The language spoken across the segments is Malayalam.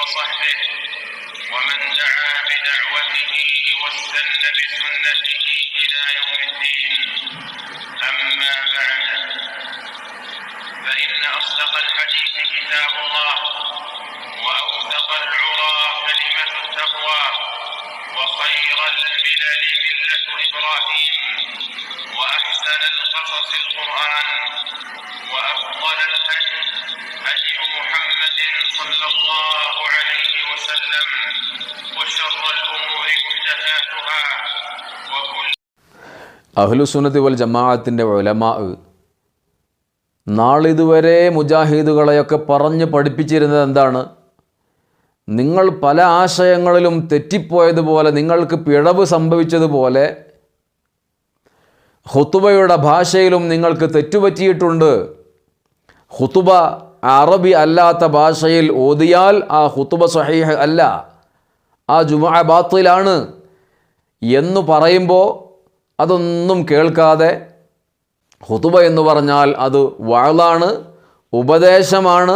وصحبه ومن دعا بدعوته واستنى بسنته إلى يوم الدين. أما بعد، فإن أصدق الحديث كتاب الله، وأوثق العرى كلمة التقوى، وخير الملل ملة إبراهيم، وأحسن القصص القرآن، وأفضل الهدي هدي محمد صلى الله عليه وسلم، وشر الأمور محدثاتها وكل. അഹ്ലുസുന്നത്തി വൽ ജമാഅത്തിൻ്റെ ഉലമാ നാളിതുവരെ മുജാഹിദുകളെയൊക്കെ പറഞ്ഞ് പഠിപ്പിച്ചിരുന്നത് എന്താണ്? നിങ്ങൾ പല ആശയങ്ങളിലും തെറ്റിപ്പോയതുപോലെ, നിങ്ങൾക്ക് പിഴവ് സംഭവിച്ചതുപോലെ ഖുതുബയുടെ ഭാഷയിലും നിങ്ങൾക്ക് തെറ്റുപറ്റിയിട്ടുണ്ട്. ഖുതുബ അറബി അല്ലാത്ത ഭാഷയിൽ ഓതിയാൽ ആ ഖുതുബ സ്വഹീഹ് അല്ല, ആ ജുമുഅ ബാത്തിലാണ് എന്ന് പറയുമ്പോൾ അതൊന്നും കേൾക്കാതെ ഖുതുബ എന്ന് പറഞ്ഞാൽ അത് വഅളാണ്, ഉപദേശമാണ്,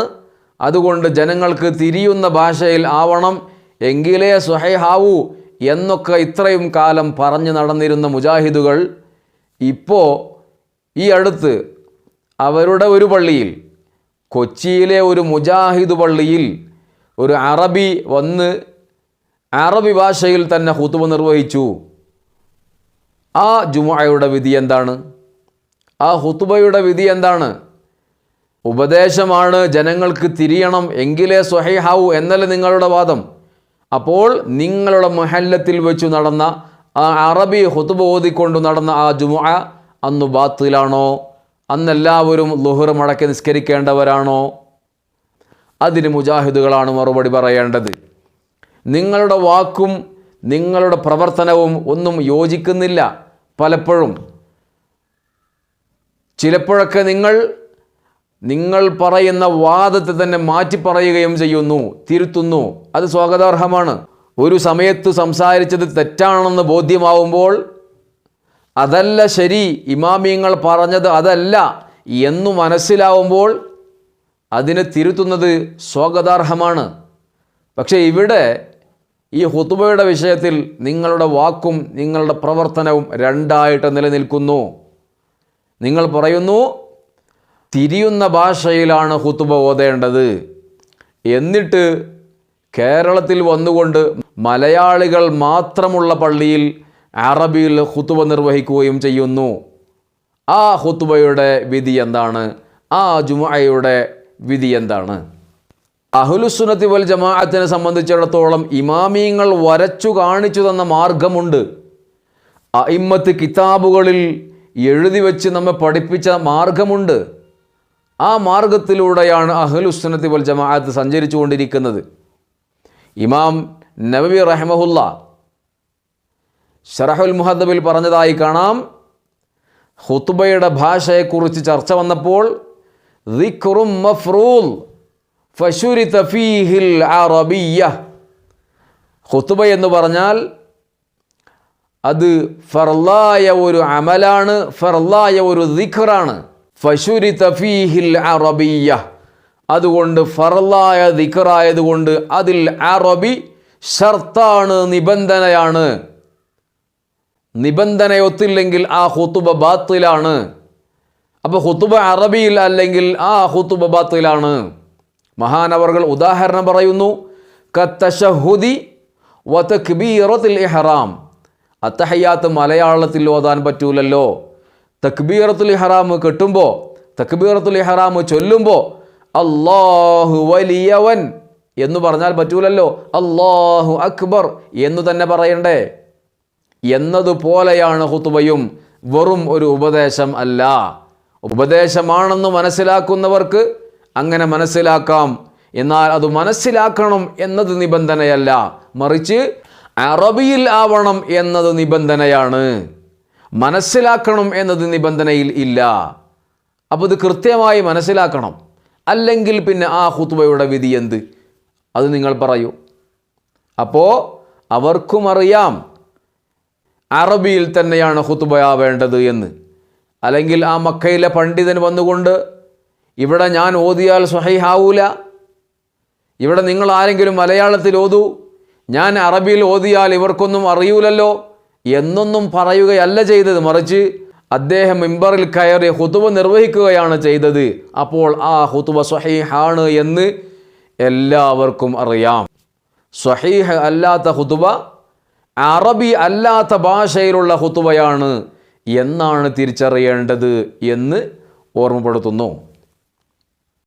അതുകൊണ്ട് ജനങ്ങൾക്ക് തിരിയുന്ന ഭാഷയിൽ ആവണം എങ്കിലേ സ്വഹീഹാവൂ എന്നൊക്കെ ഇത്രയും കാലം പറഞ്ഞു നടന്നിരുന്ന മുജാഹിദുകൾ ഇപ്പോൾ ഈ അടുത്ത് അവരുടെ ഒരു പള്ളിയിൽ, കൊച്ചിയിലെ ഒരു മുജാഹിദ് പള്ളിയിൽ ഒരു അറബി വന്ന് അറബി ഭാഷയിൽ തന്നെ ഖുതുബ നിർവഹിച്ചു. ആ ജുമുഅയുടെ വിധി എന്താണ്? ആ ഖുതുബയുടെ വിധി എന്താണ്? ഉപദേശമാണ്, ജനങ്ങൾക്ക് തിരിയണം എങ്കിലേ സ്വഹീഹാവൂ എന്നല്ല നിങ്ങളുടെ വാദം. അപ്പോൾ നിങ്ങളുടെ മഹല്ലത്തിൽ വെച്ച് നടന്ന ആ അറബി ഖുതുബ ഓതിക്കൊണ്ട് നടന്ന ആ ജുമുഅ അന്ന് ബാത്തിലാണോ? അന്നെല്ലാവരും ളുഹർ മടക്കി നിസ്കരിക്കേണ്ടവരാണോ? അതിന് മുജാഹിദുകളാണ് മറുപടി പറയേണ്ടത്. നിങ്ങളുടെ വാക്കും നിങ്ങളുടെ പ്രവർത്തനവും ഒന്നും യോജിക്കുന്നില്ല. പലപ്പോഴും ചിലപ്പോഴൊക്കെ നിങ്ങൾ പറയുന്ന വാദത്തെ തന്നെ മാറ്റി പറയുകയും ചെയ്യുന്നു, തിരുത്തുന്നു. അത് സ്വാഗതാർഹമാണ്. ഒരു സമയത്ത് സംസാരിച്ചത് തെറ്റാണെന്ന് ബോധ്യമാവുമ്പോൾ അതല്ല ശരി, ഇമാമിയങ്ങൾ പറഞ്ഞത് അതല്ല എന്നു മനസ്സിലാവുമ്പോൾ അതിനെ തിരുത്തുന്നത് സ്വാഗതാർഹമാണ്. പക്ഷേ ഇവിടെ ഈ ഖുതുബയുടെ വിഷയത്തിൽ നിങ്ങളുടെ വാക്കും നിങ്ങളുടെ പ്രവർത്തനവും രണ്ടായിട്ട് നിലനിൽക്കുന്നു. നിങ്ങൾ പറയുന്നു തിരിയുന്ന ഭാഷയിലാണ് ഖുതുബ ഓതേണ്ടത്, എന്നിട്ട് കേരളത്തിൽ വന്നുകൊണ്ട് മലയാളികൾ മാത്രമുള്ള പള്ളിയിൽ അറബിയിൽ ഖുതുബ നിർവഹിക്കുകയും ചെയ്യുന്നു. ആ ഖുതുബയുടെ വിധി എന്താണ്? ആ ജുമുഅയുടെ വിധി എന്താണ്? അഹ്ലുസുന്നത്തി വൽ ജമാഅത്തിനെ സംബന്ധിച്ചിടത്തോളം ഇമാമിയങ്ങൾ വരച്ചു കാണിച്ചു തന്ന മാർഗമുണ്ട്. അഇമ്മത്ത് കിതാബുകളിൽ എഴുതി വെച്ച് നമ്മെ പഠിപ്പിച്ച മാർഗമുണ്ട്. ആ മാർഗത്തിലൂടെയാണ് അഹ്ലുസുന്നത്തി വൽ ജമാഅത്ത് സഞ്ചരിച്ചു കൊണ്ടിരിക്കുന്നത്. ഇമാം നവവി റഹിമഹുല്ല ശറഹുൽ മുഹദ്ദബിൽ പറഞ്ഞതായി കാണാം, ഖുതുബയുടെ ഭാഷയെക്കുറിച്ച് ചർച്ച വന്നപ്പോൾ ദിക്റും മഫ്റൂൽ ഫശുരിത ഫീഹിൽ അറബിയ്യ. ഖുതുബ എന്ന് പറഞ്ഞാൽ അത് ഫർലായ ഒരു അമലാണ്, ഫർലായ ഒരു ദിക്റാണ്. ഫശുരിത ഫീഹിൽ അറബിയ്യ, അതുകൊണ്ട് ഫർലായ ദിക്റായതുകൊണ്ട് അതിൽ അറബി ഷർത്താണ്, നിബന്ധനയാണ്. നിബന്ധനയൊത്തില്ലെങ്കിൽ ആ ഖുതുബ ബാത്തിലാണ്. അപ്പോൾ ഖുതുബ അറബിയിൽ അല്ലെങ്കിൽ ആ ഖുതുബ ബാത്തിലാണ്. മഹാനവർകൾ ഉദാഹരണം പറയുന്നു, കത്തശഹുദി വ തക്ബീറത്തുൽ ഇഹ്റാം. അത്തഹയ്യാത്ത് മലയാളത്തിൽ ഓതാൻ പറ്റൂലല്ലോ. തക്ബീറത്തുൽ ഇഹ്റാം കെട്ടുമ്പോൾ, തക്ബീറത്തുൽ ഇഹ്റാം ചൊല്ലുമ്പോൾ അല്ലാഹു വലിയവൻ എന്ന് പറഞ്ഞാൽ പറ്റൂലല്ലോ, അല്ലാഹു അക്ബർ എന്ന് തന്നെ പറയണ്ടേ. എന്നതുപോലെയാണ് ഖുതുബയും, വെറും ഒരു ഉപദേശം അല്ല. ഉപദേശമാണെന്ന് മനസ്സിലാക്കുന്നവർക്ക് അങ്ങനെ മനസ്സിലാക്കാം, എന്നാൽ അത് മനസ്സിലാക്കണം എന്നത് നിബന്ധനയല്ല, മറിച്ച് അറബിയിൽ ആവണം എന്നത് നിബന്ധനയാണ്. മനസ്സിലാക്കണം എന്നത് നിബന്ധനയിൽ ഇല്ല. അപ്പോൾ ഇത് കൃത്യമായി മനസ്സിലാക്കണം. അല്ലെങ്കിൽ പിന്നെ ആ ഖുതുബയുടെ വിധി എന്ത്? അത് നിങ്ങൾ പറയൂ. അപ്പോൾ അവർക്കും അറിയാം അറബിയിൽ തന്നെയാണ് ഖുതുബയാവേണ്ടത് എന്ന്. അല്ലെങ്കിൽ ആ മക്കയിലെ പണ്ഡിതൻ വന്നുകൊണ്ട് ഇവിടെ ഞാൻ ഓതിയാൽ സ്വഹീഹാവൂല, ഇവിടെ നിങ്ങൾ ആരെങ്കിലും മലയാളത്തിൽ ഓതൂ, ഞാൻ അറബിയിൽ ഓതിയാൽ ഇവർക്കൊന്നും അറിയൂലല്ലോ എന്നൊന്നും പറയുകയല്ല ചെയ്തത്. മറിച്ച് അദ്ദേഹം മിമ്പറിൽ കയറി ഖുതുബ നിർവഹിക്കുകയാണ് ചെയ്തത്. അപ്പോൾ ആ ഖുതുബ സ്വഹീഹാണ് എന്ന് എല്ലാവർക്കും അറിയാം. സ്വഹീഹ് അല്ലാത്ത ഖുതുബ അറബി അല്ലാത്ത ഭാഷയിലുള്ള ഖുതുബയാണ് എന്നാണ് തിരിച്ചറിയേണ്ടത് എന്ന് ഓർമ്മപ്പെടുത്തുന്നു.